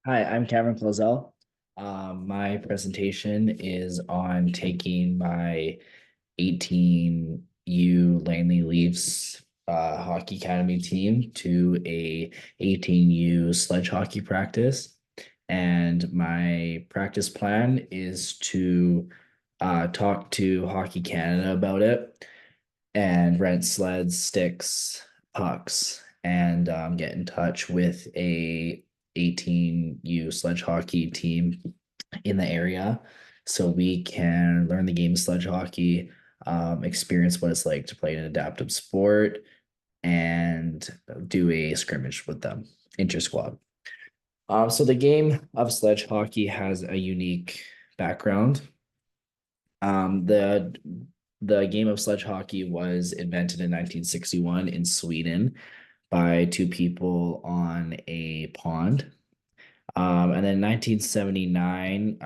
Hi, I'm Cameron Clazel. My presentation is on taking my 18U Langley Leafs Hockey Academy team to a 18U sledge hockey practice. And my practice plan is to talk to Hockey Canada about it and rent sleds, sticks, pucks, and get in touch with a 18U sledge hockey team in the area so we can learn the game of sledge hockey, experience what it's like to play an adaptive sport, and do a scrimmage with them, inter squad. So the game of sledge hockey has a unique background. The game of sledge hockey was invented in 1961 in Sweden by two people on a pond. And then in 1979,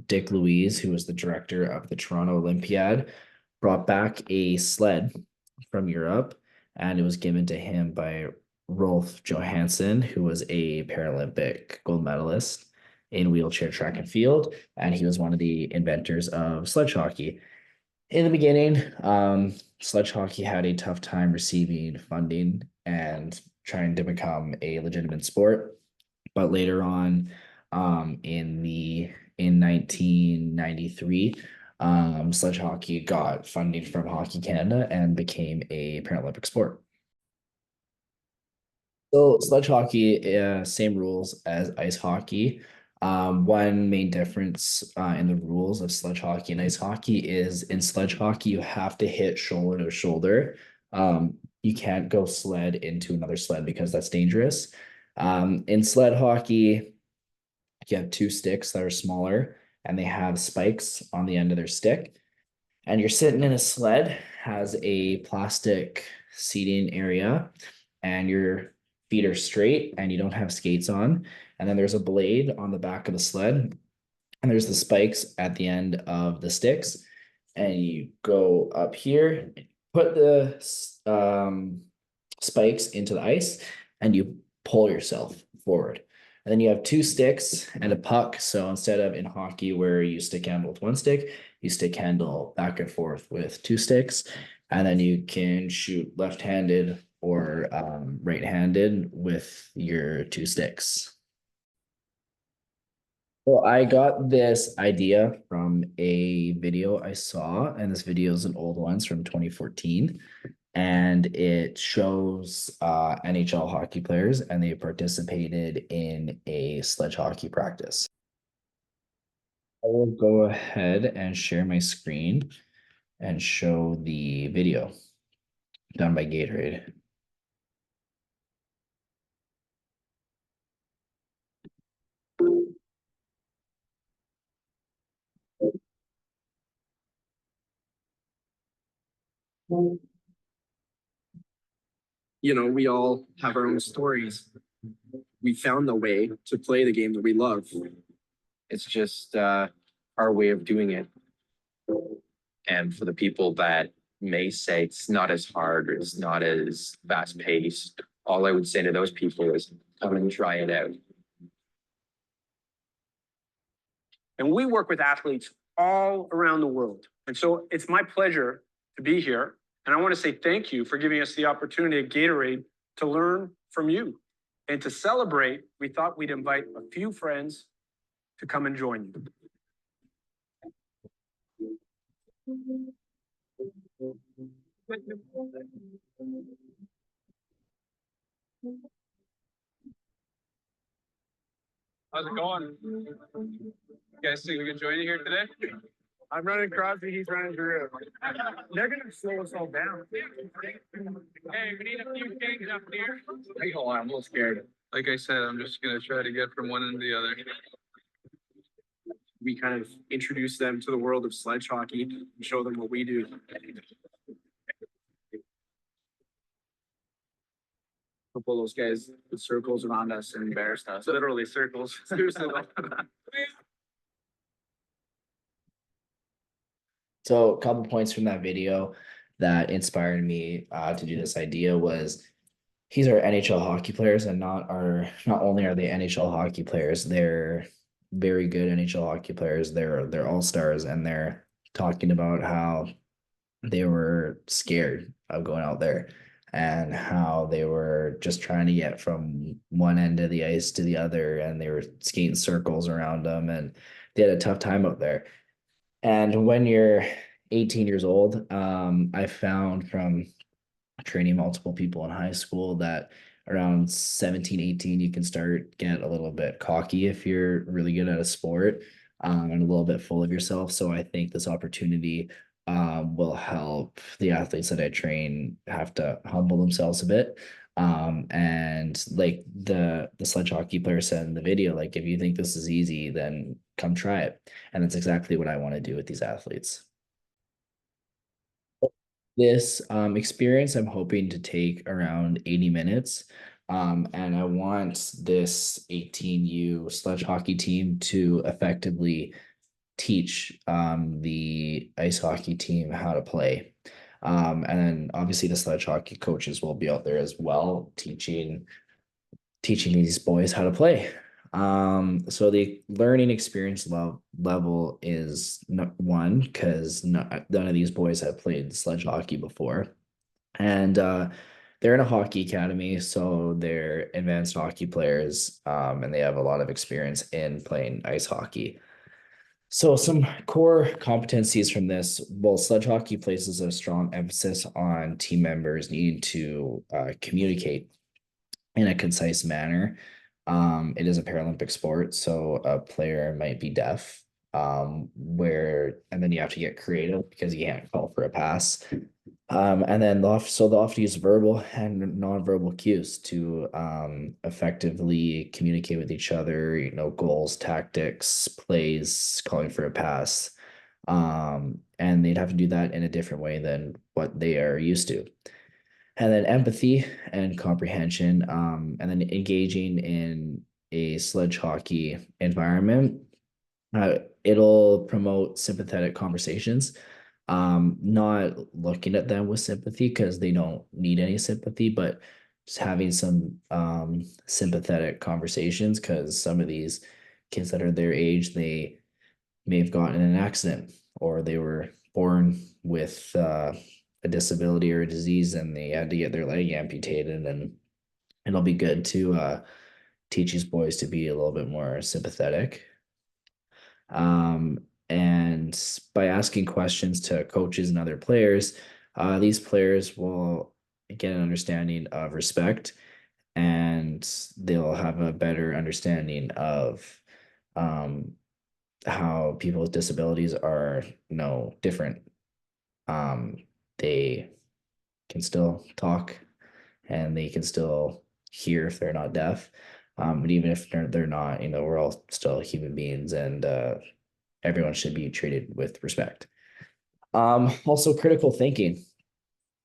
Dick Louise, who was the director of the Toronto Olympiad, brought back a sled from Europe, and it was given to him by Rolf Johansson, who was a Paralympic gold medalist in wheelchair track and field, and he was one of the inventors of sledge hockey. In the beginning, sledge hockey had a tough time receiving funding and trying to become a legitimate sport. But later on, in 1993, sledge hockey got funding from Hockey Canada and became a Paralympic sport. So sledge hockey, same rules as ice hockey. One main difference in the rules of sledge hockey and ice hockey is in sledge hockey, you have to hit shoulder to shoulder. You can't go sled into another sled because that's dangerous. In sled hockey, you have two sticks that are smaller and they have spikes on the end of their stick. And you're sitting in a sled, has a plastic seating area, and your feet are straight and you don't have skates on. And then there's a blade on the back of the sled, and there's the spikes at the end of the sticks. And you go up here, put the spikes into the ice, and you pull yourself forward. And then you have two sticks and a puck. So instead of in hockey where you stick handle with one stick, you stick handle back and forth with two sticks. And then you can shoot left-handed or right-handed with your two sticks. Well, I got this idea from a video I saw, and this video is an old one. It's from 2014, and it shows NHL hockey players, and they participated in a sledge hockey practice. I will go ahead and share my screen and show the video done by Gatorade. We all have our own stories. We found the way to play the game that we love. It's just our way of doing it. And for the people that may say it's not as hard or it's not as fast paced, all I would say to those people is come and try it out. And we work with athletes all around the world. And so it's my pleasure to be here. And I want to say thank you for giving us the opportunity at Gatorade to learn from you. And to celebrate, we thought we'd invite a few friends to come and join you. How's it going? You guys think we can join you here today? I'm running Crosby, he's running Drew. They're gonna slow us all down. Hey, we need a few things up here. Hey, hold on, I'm a little scared. Like I said, I'm just gonna try to get from one end to the other. We kind of introduce them to the world of sledge hockey and show them what we do. Couple of those guys with circles around us and embarrassed us. Literally circles. So a couple points from that video that inspired me to do this idea was These are NHL hockey players, and not only are they NHL hockey players, they're very good NHL hockey players. They're all stars, and they're talking about how they were scared of going out there and how they were just trying to get from one end of the ice to the other, and they were skating circles around them, and they had a tough time out there. And when you're 18 years old, I found from training multiple people in high school that around 17, 18, you can start get a little bit cocky if you're really good at a sport, and a little bit full of yourself. So I think this opportunity will help the athletes that I train have to humble themselves a bit. And like the sledge hockey player said in the video, like if you think this is easy, then come try it. And that's exactly what I want to do with these athletes. This experience, I'm hoping to take around 80 minutes. And I want this 18U sledge hockey team to effectively teach the ice hockey team how to play. And then obviously the sledge hockey coaches will be out there as well, teaching these boys how to play. So the learning experience level is not one because none of these boys have played sledge hockey before, and they're in a hockey academy, so they're advanced hockey players, and they have a lot of experience in playing ice hockey. So some core competencies from this, well, sledge hockey places a strong emphasis on team members needing to communicate in a concise manner. It is a Paralympic sport, so a player might be deaf, and then you have to get creative because you can't call for a pass. And then they'll have to use verbal and nonverbal cues to effectively communicate with each other, goals, tactics, plays, calling for a pass. And they'd have to do that in a different way than what they are used to. And then empathy and comprehension, and then engaging in a sledge hockey environment. It'll promote sympathetic conversations, not looking at them with sympathy because they don't need any sympathy, but just having some sympathetic conversations because some of these kids that are their age, they may have gotten in an accident or they were born with a disability or a disease and they had to get their leg amputated. And it'll be good to teach these boys to be a little bit more sympathetic. And by asking questions to coaches and other players, these players will get an understanding of respect, and they'll have a better understanding of um, how people with disabilities are, different. Um, they can still talk and they can still hear if they're not deaf. But even if they're not, we're all still human beings, and everyone should be treated with respect. Also, critical thinking.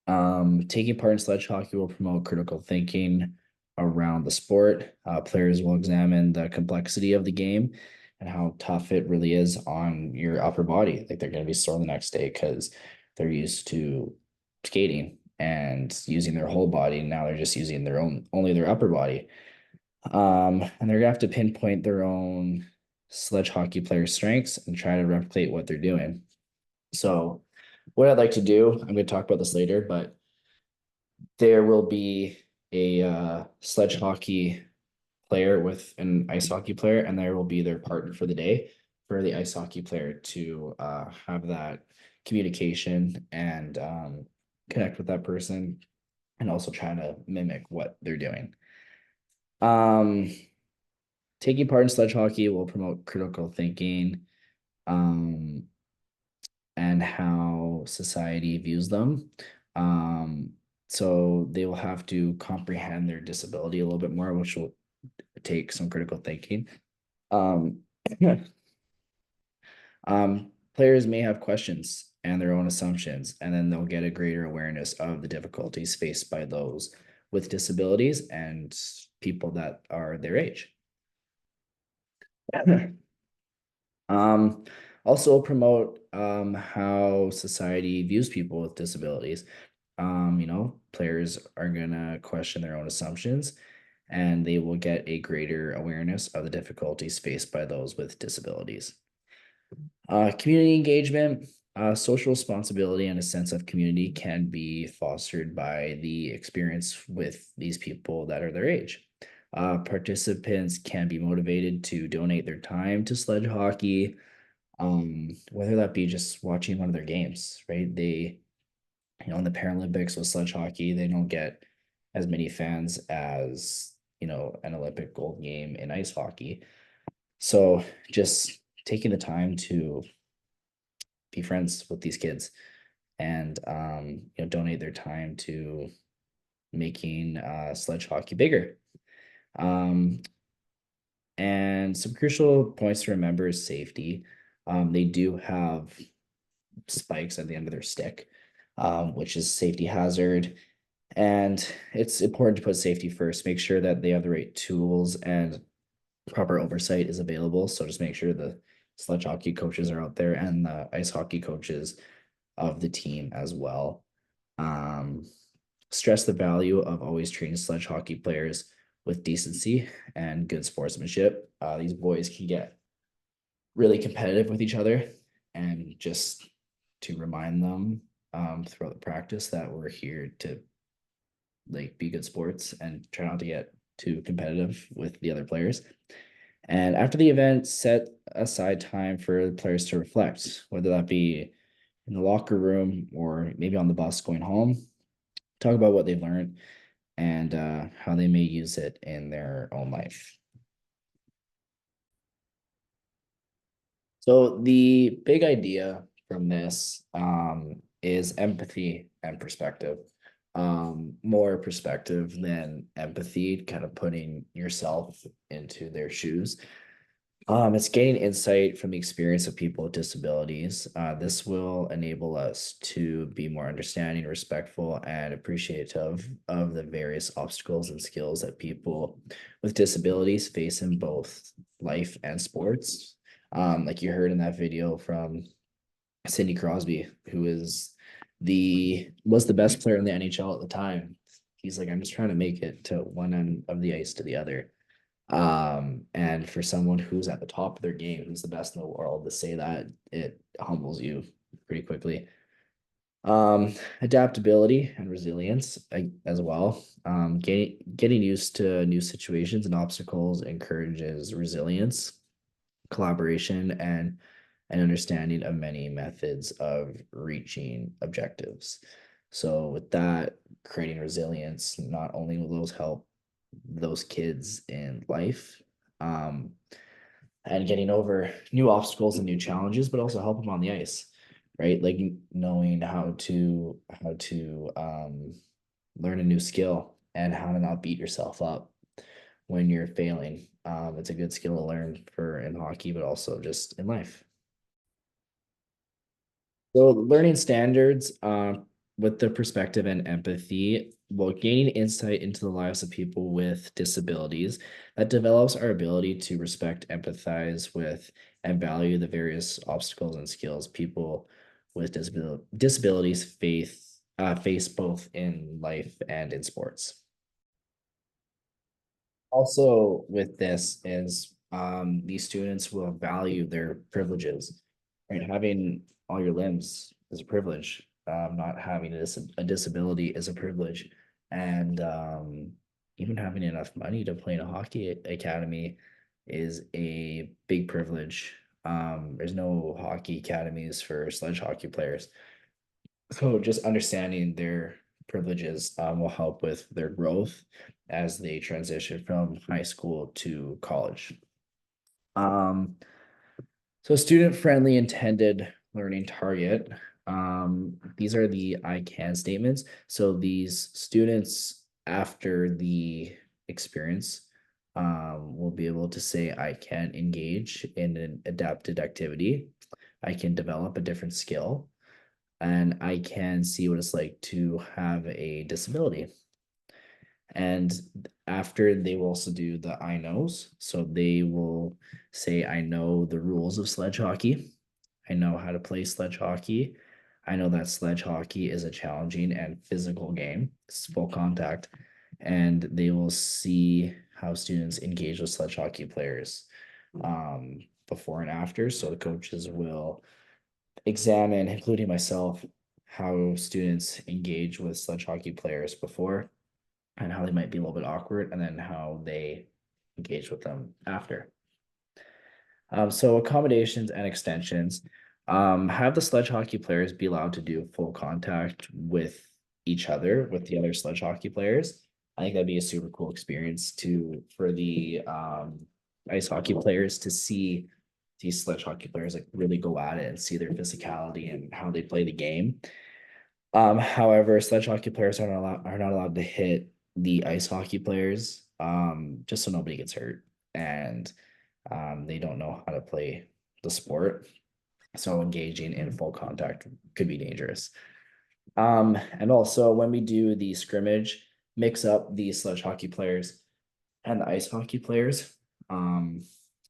Taking part in sledge hockey will promote critical thinking around the sport. Players will examine the complexity of the game and how tough it really is on your upper body. Like they're going to be sore the next day because they're used to skating and using their whole body. And now they're just using only their upper body. And they're gonna have to pinpoint their own sledge hockey player strengths and try to replicate what they're doing. So, what I'd like to do, I'm going to talk about this later, but there will be a sledge hockey player with an ice hockey player, and there will be their partner for the day for the ice hockey player to have that communication and connect with that person and also trying to mimic what they're doing. Um, Taking part in sledge hockey will promote critical thinking, um, and how society views them. Um, so they will have to comprehend their disability a little bit more, which will take some critical thinking. Um, Players may have questions and their own assumptions, and then they'll get a greater awareness of the difficulties faced by those with disabilities and people that are their age. Um, Also promote how society views people with disabilities. Players are gonna question their own assumptions and they will get a greater awareness of the difficulties faced by those with disabilities. Community engagement, social responsibility, and a sense of community can be fostered by the experience with these people that are their age. Participants can be motivated to donate their time to sledge hockey, whether that be just watching one of their games, right? In the Paralympics with sledge hockey, they don't get as many fans as, an Olympic gold game in ice hockey. So just taking the time to be friends with these kids and donate their time to making sledge hockey bigger. Um, and some crucial points to remember is safety. They do have spikes at the end of their stick, which is a safety hazard. And it's important to put safety first. Make sure that they have the right tools and proper oversight is available. So just make sure the sledge hockey coaches are out there and the ice hockey coaches of the team as well. Um, Stress the value of always treating sledge hockey players with decency and good sportsmanship. These boys can get really competitive with each other, and just to remind them throughout the practice that we're here to be good sports and try not to get too competitive with the other players. And after the event, set aside time for the players to reflect, whether that be in the locker room or maybe on the bus going home. Talk about what they've learned and how they may use it in their own life. So the big idea from this is empathy and perspective. More perspective than empathy, kind of putting yourself into their shoes. It's gaining insight from the experience of people with disabilities. This will enable us to be more understanding, respectful, and appreciative of the various obstacles and skills that people with disabilities face in both life and sports. Like you heard in that video from Sidney Crosby, who was the best player in the NHL at the time. He's like, I'm just trying to make it to one end of the ice to the other. And for someone who's at the top of their game, who's the best in the world, to say that, it humbles you pretty quickly. Adaptability and resilience as well. Getting used to new situations and obstacles encourages resilience, collaboration, and an understanding of many methods of reaching objectives. So with that, creating resilience, not only will those help those kids in life, um, and getting over new obstacles and new challenges, but also help them on the ice, right? Like knowing how to learn a new skill and how to not beat yourself up when you're failing. It's a good skill to learn for in hockey, but also just in life. So learning standards with the perspective and empathy, while gaining insight into the lives of people with disabilities, that develops our ability to respect, empathize with, and value the various obstacles and skills people with disabilities face both in life and in sports. Also with this is these students will value their privileges, right? Having all your limbs is a privilege. Not having a disability is a privilege. And even having enough money to play in a hockey academy is a big privilege. There's no hockey academies for sledge hockey players. So just understanding their privileges will help with their growth as they transition from high school to college. Um, so student-friendly intended learning target. These are the I can statements. So these students, after the experience, will be able to say, I can engage in an adapted activity. I can develop a different skill and I can see what it's like to have a disability. And after they will also do the I knows. So they will say, I know the rules of sledge hockey. I know how to play sledge hockey. I know that sledge hockey is a challenging and physical game. It's full contact, and they will see how students engage with sledge hockey players before and after. So the coaches will examine, including myself, how students engage with sledge hockey players before and how they might be a little bit awkward, and then how they engage with them after. So accommodations and extensions. Have the sledge hockey players be allowed to do full contact with each other, with the other sledge hockey players. I think that'd be a super cool experience to for the ice hockey players to see these sledge hockey players like really go at it and see their physicality and how they play the game. However, sledge hockey players are not allowed to hit the ice hockey players, just so nobody gets hurt and they don't know how to play the sport. So engaging in full contact could be dangerous. And also when we do the scrimmage, mix up the sledge hockey players and the ice hockey players um,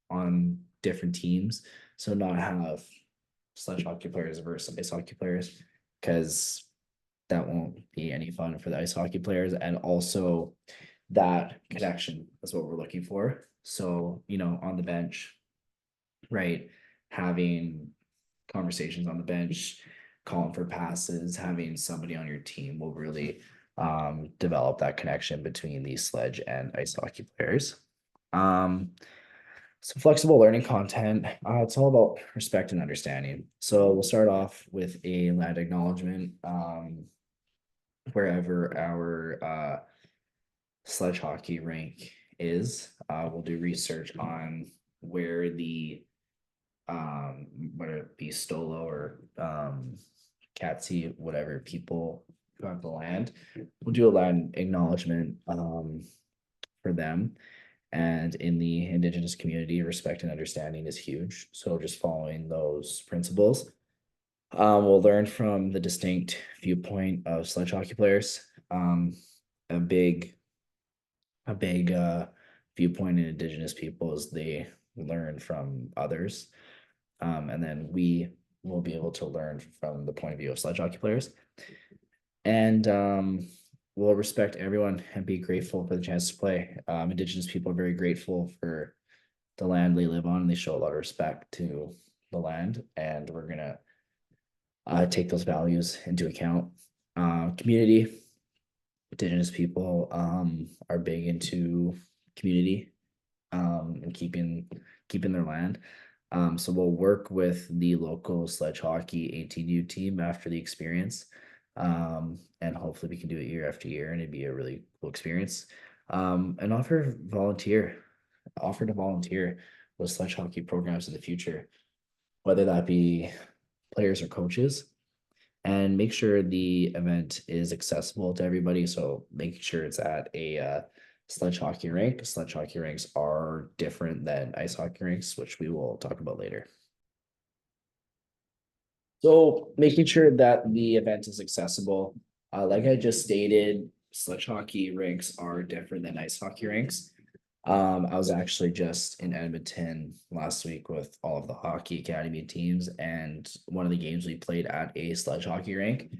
on different teams. So not have sledge hockey players versus ice hockey players, because that won't be any fun for the ice hockey players. And also that connection is what we're looking for. So, on the bench, right? Having conversations on the bench, calling for passes, having somebody on your team will really develop that connection between these sledge and ice hockey players. Um, so flexible learning content, it's all about respect and understanding. So we'll start off with a land acknowledgement wherever our sledge hockey rink is. We'll do research on where the whether it be Stolo or Catsy, whatever people who have the land. We'll do a land acknowledgement for them. And in the indigenous community, respect and understanding is huge. So just following those principles. We'll learn from the distinct viewpoint of sledge hockey players. A big viewpoint in indigenous people is they learn from others. And then we will be able to learn from the point of view of sledge hockey players. And we'll respect everyone and be grateful for the chance to play. Indigenous people are very grateful for the land they live on, and they show a lot of respect to the land. And we're gonna take those values into account. Community, Indigenous people are big into community and keeping their land. So we'll work with the local sledge hockey 18U team after the experience. And hopefully we can do it year after year and it'd be a really cool experience. And offer to volunteer with sledge hockey programs in the future, whether that be players or coaches, and make sure the event is accessible to everybody. So making sure it's at a sledge hockey rink. Sledge hockey rinks are different than ice hockey rinks, which we will talk about later. So making sure that the event is accessible. Like I just stated, sledge hockey rinks are different than ice hockey rinks. I was actually just in Edmonton last week with all of the hockey academy teams, and one of the games we played at a sledge hockey rink.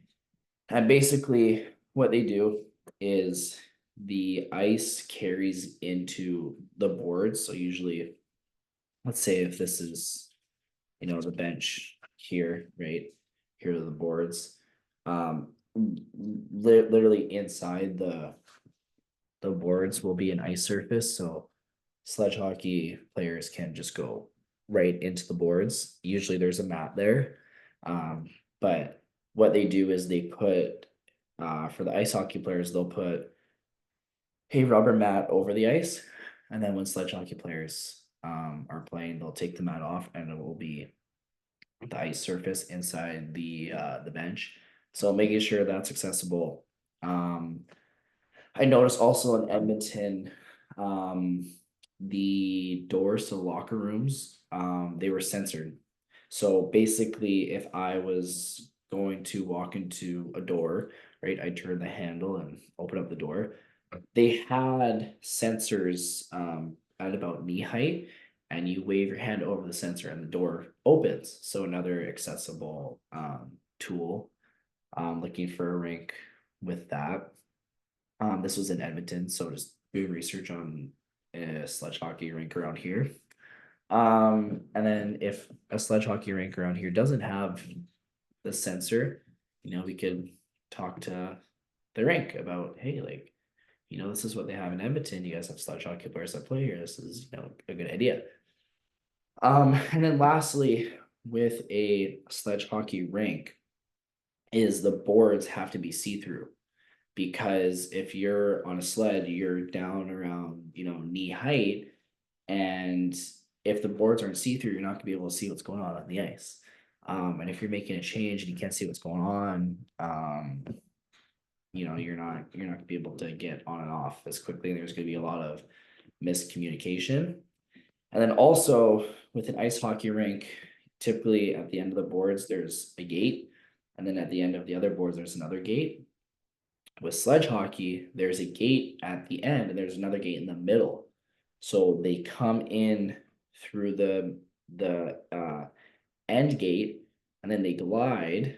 And basically, what they do is the ice carries into the boards. So usually, let's say if this is, the bench here, right? Here are the boards. Literally inside the boards will be an ice surface. So sledge hockey players can just go right into the boards. Usually there's a mat there. But what they do is they put for the ice hockey players, they'll put a rubber mat over the ice. And then when sledge hockey players are playing, they'll take the mat off and it will be the ice surface inside the bench. So making sure that's accessible. I noticed also in Edmonton, the doors to the locker rooms, they were censored. So basically, if I was going to walk into a door, right, I turn the handle and open up the door. They had sensors at about knee height, and you wave your hand over the sensor and the door opens. So another accessible tool looking for a rink with that. This was in Edmonton, so just doing research on a sledge hockey rink around here. And then if a sledge hockey rink around here doesn't have the sensor, we could talk to the rink about, hey, like, this is what they have in Edmonton. You guys have sledge hockey players that play here. This is, a good idea. And then lastly, with a sledge hockey rink, is the boards have to be see-through, because if you're on a sled, you're down around, knee height, and if the boards aren't see-through, you're not gonna be able to see what's going on the ice. And if you're making a change and you can't see what's going on, you're not gonna be able to get on and off as quickly. There's gonna be a lot of miscommunication. And then also with an ice hockey rink, typically at the end of the boards, there's a gate. And then at the end of the other boards, there's another gate. With sledge hockey, there's a gate at the end and there's another gate in the middle. So they come in through the end gate, and then they glide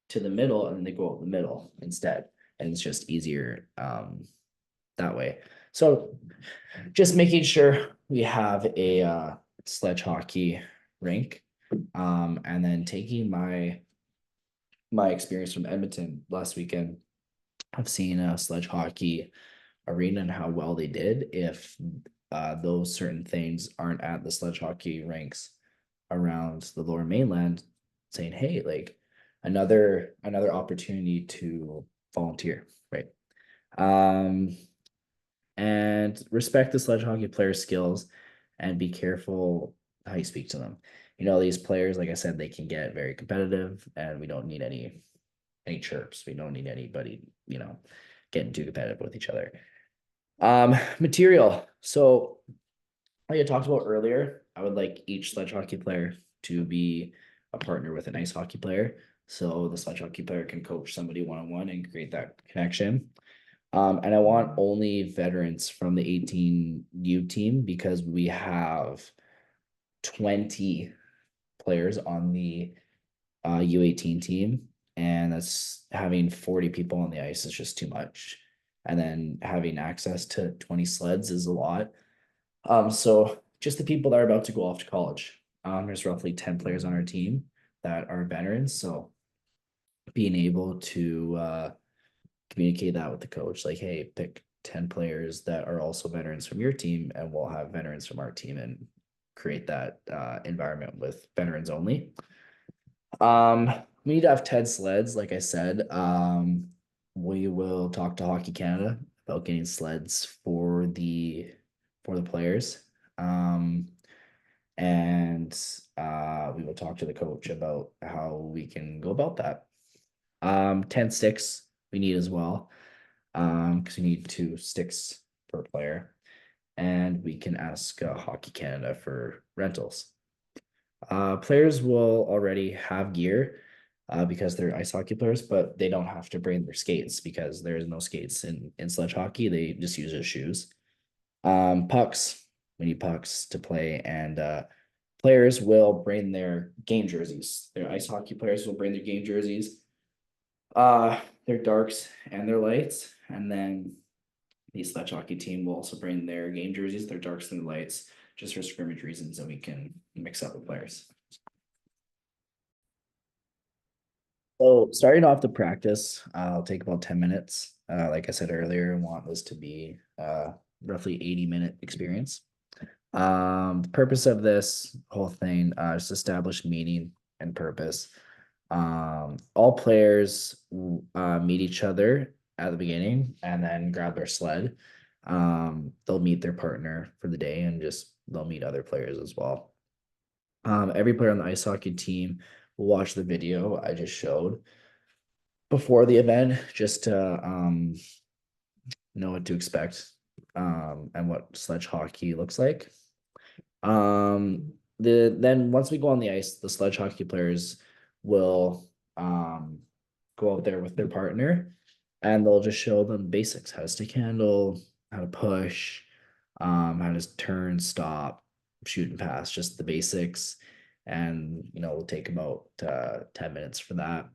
to the middle, and then they go out the middle instead. And it's just easier that way. So just making sure we have a sledge hockey rink. And then taking my experience from Edmonton last weekend, I've seen a sledge hockey arena and how well they did if those certain things aren't at the sledge hockey rinks around the lower mainland, saying, hey, like another opportunity to volunteer, right? And respect the sledge hockey players' skills and be careful how you speak to them. These players, like I said, they can get very competitive, and we don't need any chirps. We don't need anybody, getting too competitive with each other. Material. So like I talked about earlier, I would like each sledge hockey player to be a partner with an ice hockey player. So the sledge hockey player can coach somebody one-on-one and create that connection. And I want only veterans from the 18U team, because we have 20 players on the U18 team, and that's having 40 people on the ice is just too much. And then having access to 20 sleds is a lot. So just the people that are about to go off to college. There's roughly 10 players on our team that are veterans. So being able to communicate that with the coach, like, hey, pick 10 players that are also veterans from your team, and we'll have veterans from our team, and create that environment with veterans only. We need to have 10 sleds, like I said. We will talk to Hockey Canada about getting sleds for the players. And we will talk to the coach about how we can go about that. 10 sticks we need as well, because we need 2 sticks per player, and we can ask Hockey Canada for rentals. Players will already have gear because they're ice hockey players, but they don't have to bring their skates, because there is no skates in sledge hockey. They just use their shoes. Pucks, we need pucks to play, and players will bring their game jerseys. Their ice hockey players will bring their game jerseys, their darks and their lights, and then the sledge hockey team will also bring their game jerseys, their darks and their lights, just for scrimmage reasons, and we can mix up the players. So starting off the practice, I'll take about 10 minutes. Like I said earlier, I want this to be roughly 80-minute experience. The purpose of this whole thing is establish meaning and purpose. All players meet each other at the beginning and then grab their sled. They'll meet their partner for the day, and just they'll meet other players as well. Every player on the ice hockey team will watch the video I just showed before the event, just to know what to expect, and what sledge hockey looks like. Then once we go on the ice, the sledge hockey players will go out there with their partner, and they'll just show them basics: how to stick handle, how to push, how to turn, stop, shoot and pass, just the basics. And we'll take about 10 minutes for that.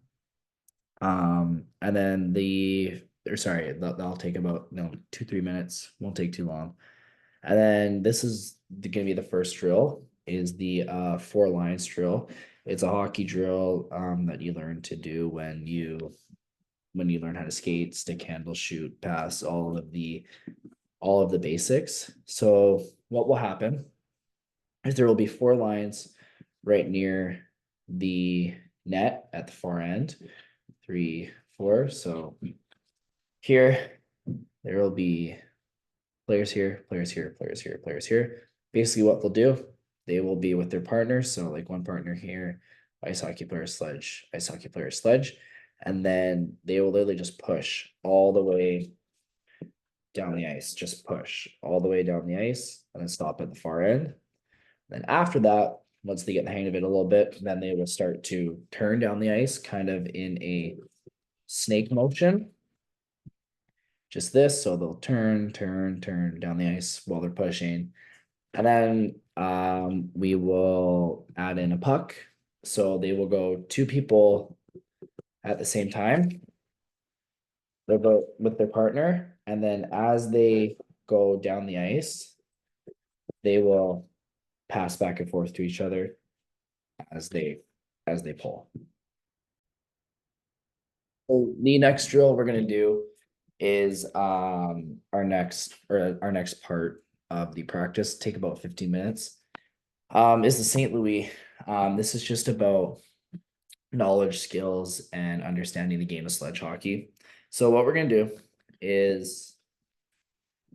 And then that'll take about 2-3 minutes. Won't take too long. And then this is gonna be the first drill, is the 4 lines drill. It's a hockey drill that you learn to do when you learn how to skate, stick handle, shoot, pass, all of the basics. So what will happen is there will be 4 lines right near the net at the far end. 3, 4. So here there will be players here, players here, players here, players here. Basically, what they'll do, they will be with their partners. So, like one partner here, ice hockey player sledge, ice hockey player sledge. And then they will literally just push all the way down the ice, just push all the way down the ice and then stop at the far end. Then after that, once they get the hang of it a little bit, then they will start to turn down the ice kind of in a snake motion. Just this, so they'll turn, turn, turn down the ice while they're pushing. And then we will add in a puck. So they will go 2 people at the same time. They'll go with their partner. And then as they go down the ice, they will pass back and forth to each other as they pull. So the next drill we're gonna do is our next part of the practice, take about 15 minutes. Is the St. Louis. This is just about knowledge, skills, and understanding the game of sledge hockey. So what we're gonna do is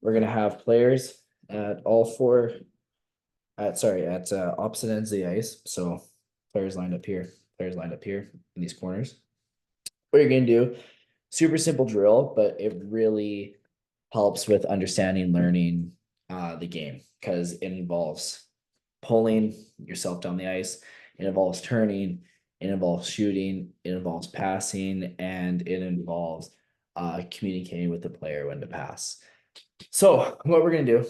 we're gonna have players at all four at opposite ends of the ice. So players lined up here, players lined up here in these corners. What you're gonna do, super simple drill, but it really helps with understanding, learning the game because it involves pulling yourself down the ice, it involves turning, it involves shooting, it involves passing, and it involves communicating with the player when to pass. So what we're gonna do,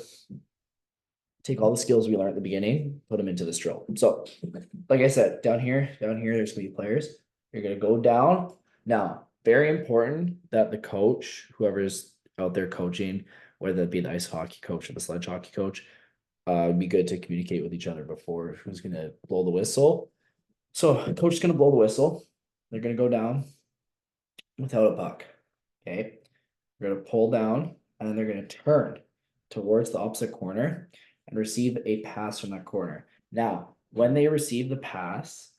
take all the skills we learned at the beginning, put them into this drill. So like I said, down here, there's gonna be players. You're gonna go down. Now, very important that the coach, whoever's out there coaching, whether it be the ice hockey coach or the sledge hockey coach, it'd be good to communicate with each other before who's gonna blow the whistle. So coach is gonna blow the whistle. They're gonna go down without a puck. Okay. They're gonna pull down and then they're gonna turn towards the opposite corner and receive a pass from that corner. Now, when they receive the pass,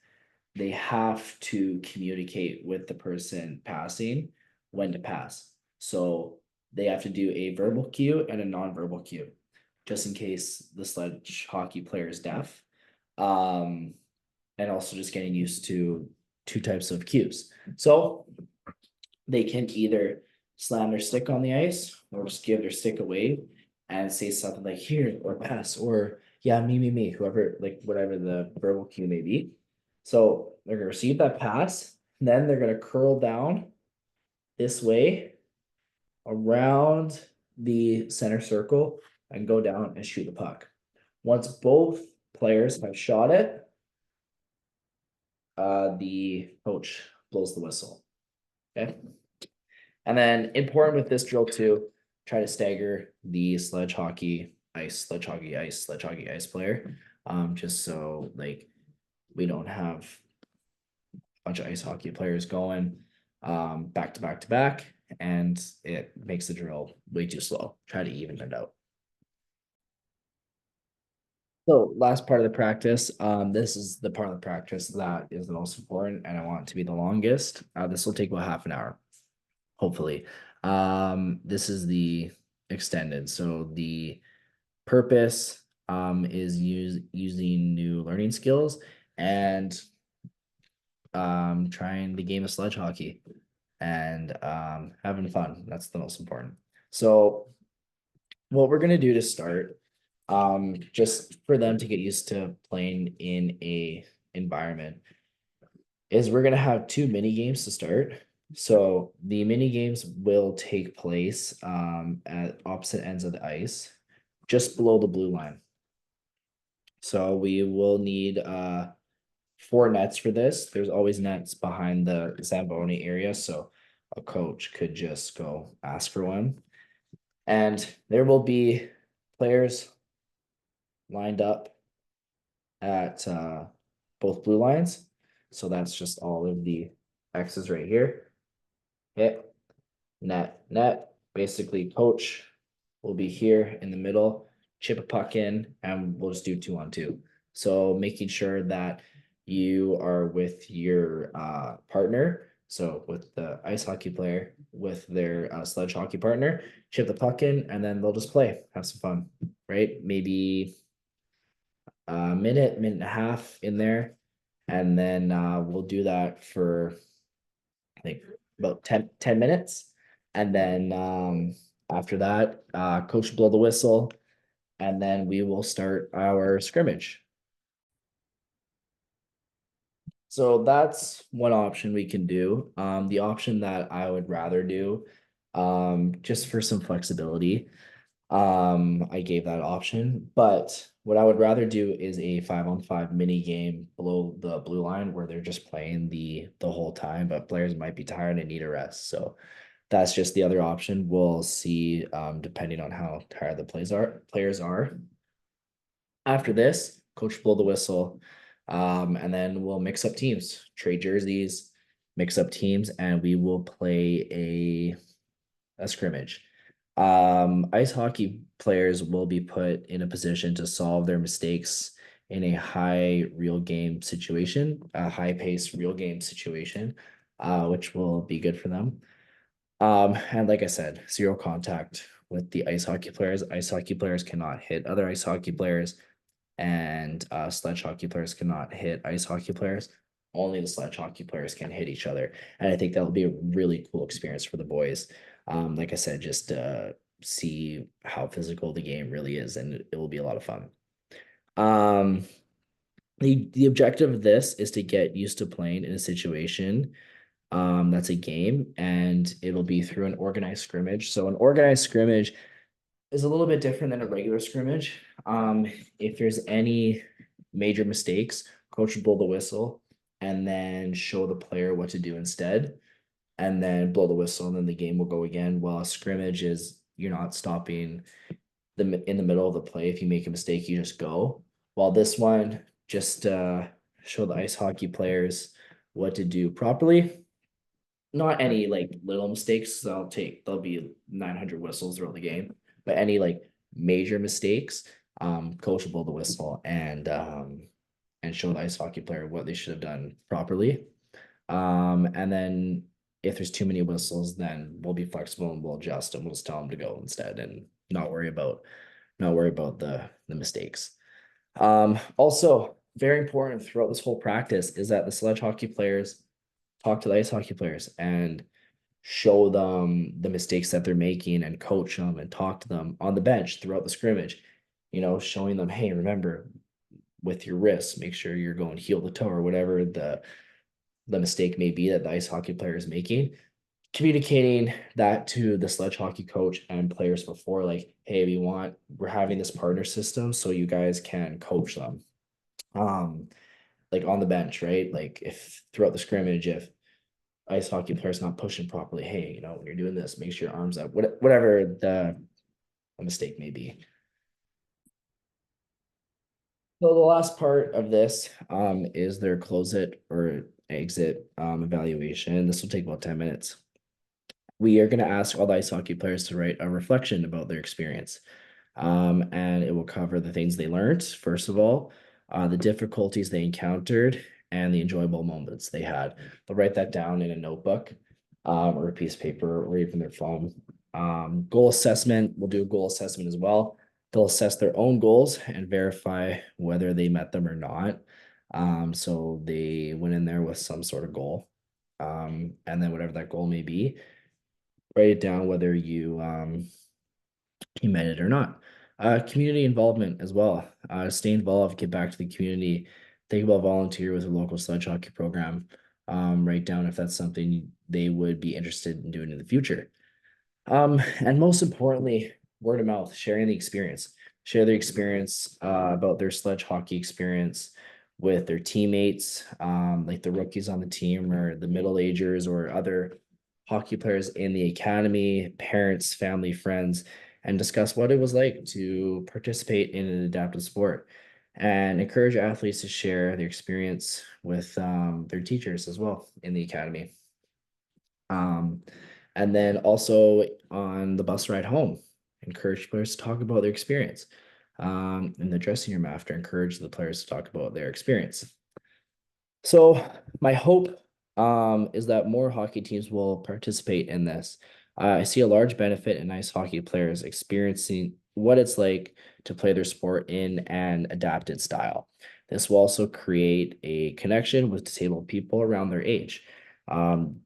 they have to communicate with the person passing when to pass. So they have to do a verbal cue and a non-verbal cue, just in case the sledge hockey player is deaf. And also just getting used to 2 types of cues. So they can either slam their stick on the ice or just give their stick away and say something like here or pass or yeah, me, whoever, like whatever the verbal cue may be. So they're gonna receive that pass, and then they're gonna curl down this way around the center circle and go down and shoot the puck. Once both players have shot it, the coach blows the whistle. Okay. And then important with this drill too, try to stagger the sledge hockey ice, sledge hockey ice, sledge hockey ice player. Just so like we don't have a bunch of ice hockey players going back to back to back, and it makes the drill way too slow. Try to even it out. So last part of the practice, this is the part of the practice that is the most important and I want it to be the longest. This will take about half an hour, hopefully. This is the extended. So the purpose is using new learning skills and trying the game of sledge hockey and having fun. That's the most important. So what we're gonna do to start, just for them to get used to playing in a environment, is we're gonna have 2 mini games to start. So the mini games will take place at opposite ends of the ice, just below the blue line. So we will need 4 nets for this. There's always nets behind the Zamboni area, so a coach could just go ask for one. And there will be players lined up at both blue lines. So that's just all of the X's right here. Hit, net, net. Basically, coach will be here in the middle, chip a puck in, and we'll just do 2-on-2. So making sure that you are with your partner. So with the ice hockey player, with their sledge hockey partner, chip the puck in, and then they'll just play, have some fun, right? Maybe a minute, minute and a half in there. And then we'll do that for I think about 10 minutes. And then after that, coach blow the whistle, and then we will start our scrimmage. So that's one option we can do. The option that I would rather do, just for some flexibility, I gave that option, but what I would rather do is a 5-on-5 mini game below the blue line where they're just playing the whole time, but players might be tired and need a rest. So that's just the other option. We'll see, depending on how tired the players are. After this, coach blow the whistle, and then we'll mix up teams, trade jerseys, mix up teams, and we will play a scrimmage. Ice hockey players will be put in a position to solve their mistakes in a high real game situation, a high pace real game situation, which will be good for them. And like I said, zero contact with the ice hockey players. Ice hockey players cannot hit other ice hockey players, and sledge hockey players cannot hit ice hockey players. Only the sledge hockey players can hit each other. And I think that'll be a really cool experience for the boys. Like I said, just see how physical the game really is, and it will be a lot of fun. Um, the objective of this is to get used to playing in a situation that's a game, and it'll be through an organized scrimmage. So an organized scrimmage is a little bit different than a regular scrimmage. If there's any major mistakes, coach will blow the whistle and then show the player what to do instead, and then blow the whistle, and then the game will go again. While a scrimmage is you're not stopping in the middle of the play. If you make a mistake, you just go. While this one just show the ice hockey players what to do properly. Not any like little mistakes. There'll be 900 whistles throughout the game, but any like major mistakes, coach will blow the whistle and show the ice hockey player what they should have done properly. And then if there's too many whistles, then we'll be flexible and we'll adjust and we'll just tell them to go instead and not worry about the mistakes. Also very important throughout this whole practice is that the sledge hockey players talk to the ice hockey players and show them the mistakes that they're making and coach them and talk to them on the bench throughout the scrimmage, showing them, hey, remember with your wrists, make sure you're going heel to toe or whatever the mistake may be that the ice hockey player is making. Communicating that to the sledge hockey coach and players before, like, hey, we're having this partner system so you guys can coach them. Like on the bench, right? Like if throughout the scrimmage, if ice hockey player's not pushing properly, hey, when you're doing this, make sure your arms up, whatever the mistake may be. So the last part of this is their close it or exit evaluation. This will take about 10 minutes. We are going to ask all the ice hockey players to write a reflection about their experience. And it will cover the things they learned, first of all, the difficulties they encountered, and the enjoyable moments they had. They'll write that down in a notebook or a piece of paper or even their phone. Goal assessment, we'll do a goal assessment as well. They'll assess their own goals and verify whether they met them or not. So they went in there with some sort of goal. And then whatever that goal may be, write it down whether you met it or not. Community involvement as well. Stay involved, get back to the community. Think about volunteer with a local sledge hockey program. Write down if that's something they would be interested in doing in the future. And most importantly, word of mouth, sharing the experience. Share their experience about their sledge hockey experience with their teammates, like the rookies on the team or the middle agers or other hockey players in the academy, parents, family, friends, and discuss what it was like to participate in an adaptive sport and encourage athletes to share their experience with their teachers as well in the academy. Um, and then also on the bus ride home, encourage players to talk about their experience. In the dressing room after, encourage the players to talk about their experience. So my hope is that more hockey teams will participate in this. I see a large benefit in ice hockey players experiencing what it's like to play their sport in an adapted style. This will also create a connection with disabled people around their age. Um,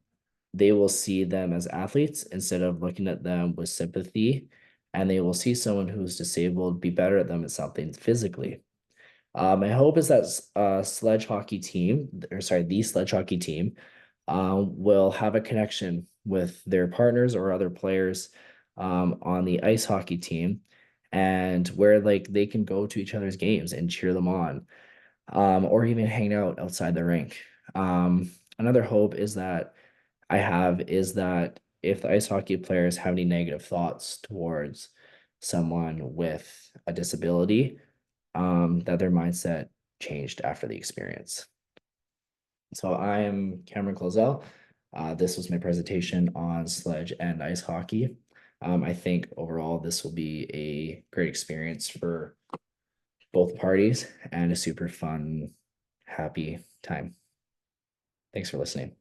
they will see them as athletes instead of looking at them with sympathy, and they will see someone who's disabled be better at them at something physically. My hope is that sledge hockey team, or sorry, the sledge hockey team, will have a connection with their partners or other players on the ice hockey team, and where like they can go to each other's games and cheer them on, or even hang out outside the rink. Another hope is that if the ice hockey players have any negative thoughts towards someone with a disability, that their mindset changed after the experience. So I am Cameron Closell. This was my presentation on sledge and ice hockey. I think overall this will be a great experience for both parties and a super fun, happy time. Thanks for listening.